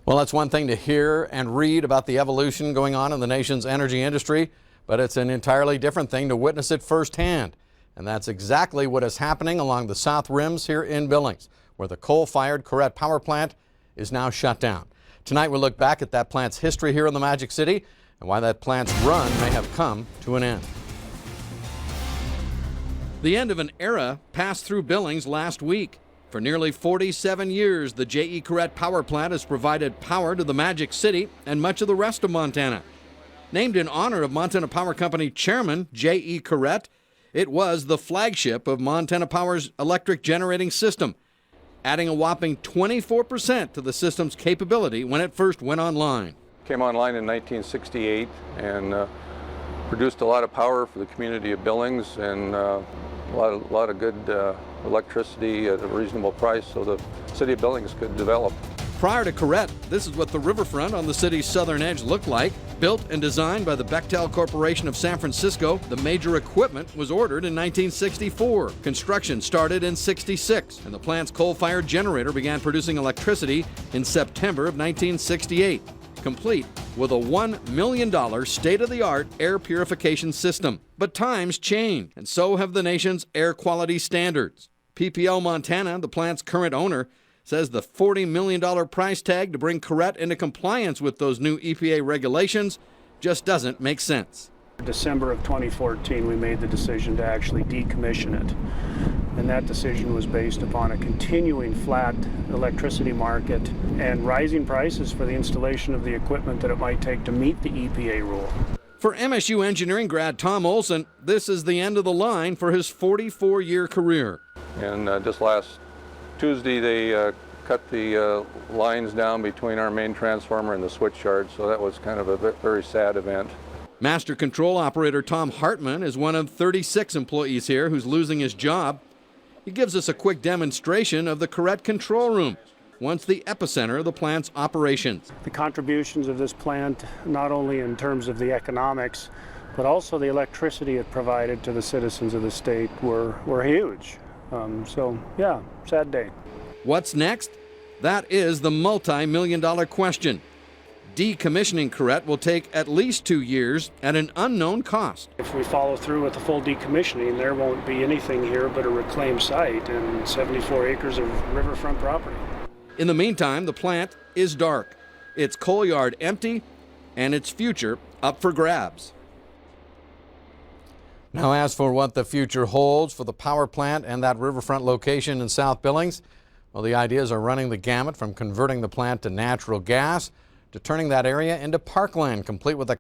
Well, that's one thing to hear and read about the evolution going on in the nation's energy industry, but it's an entirely different thing to witness it firsthand. And that's exactly what is happening along the South Rims here in Billings, where the coal-fired Corette Power Plant is now shut down. Tonight we'll look back at that plant's history here in the Magic City and why that plant's run may have come to an end. The end of an era passed through Billings last week. For nearly 47 years, the J.E. Corette Power Plant has provided power to the Magic City and much of the rest of Montana. Named in honor of Montana Power Company Chairman J.E. Corette, it was the flagship of Montana Power's electric generating system, adding a whopping 24% to the system's capability when it first went online. Came online in 1968 and produced a lot of power for the community of Billings and a lot of good electricity at a reasonable price so the city of Billings could develop. Prior to Corette, this is what the riverfront on the city's southern edge looked like. Built and designed by the Bechtel Corporation of San Francisco, the major equipment was ordered in 1964. Construction started in '66, and the plant's coal-fired generator began producing electricity in September of 1968, complete with a $1 million state-of-the-art air purification system. But times change, and so have the nation's air quality standards. PPL Montana, the plant's current owner, says the $40 million price tag to bring Corette into compliance with those new EPA regulations just doesn't make sense. December of 2014, we made the decision to actually decommission it. And that decision was based upon a continuing flat electricity market and rising prices for the installation of the equipment that it might take to meet the EPA rule. For MSU engineering grad Tom Olson, this is the end of the line for his 44-year career. And just last Tuesday, they cut the lines down between our main transformer and the switch yard, so that was kind of a very sad event. Master Control Operator Tom Hartman is one of 36 employees here who's losing his job. He gives us a quick demonstration of the Corette control room, once the epicenter of the plant's operations. The contributions of this plant, not only in terms of the economics, but also the electricity it provided to the citizens of the state were huge. So, yeah, sad day. What's next? That is the multi-million-dollar question. Decommissioning Corette will take at least 2 years at an unknown cost. If we follow through with the full decommissioning, there won't be anything here but a reclaimed site and 74 acres of riverfront property. In the meantime, the plant is dark, its coal yard empty, and its future up for grabs. Now, as for what the future holds for the power plant and that riverfront location in South Billings, well, the ideas are running the gamut from converting the plant to natural gas to turning that area into parkland, complete with a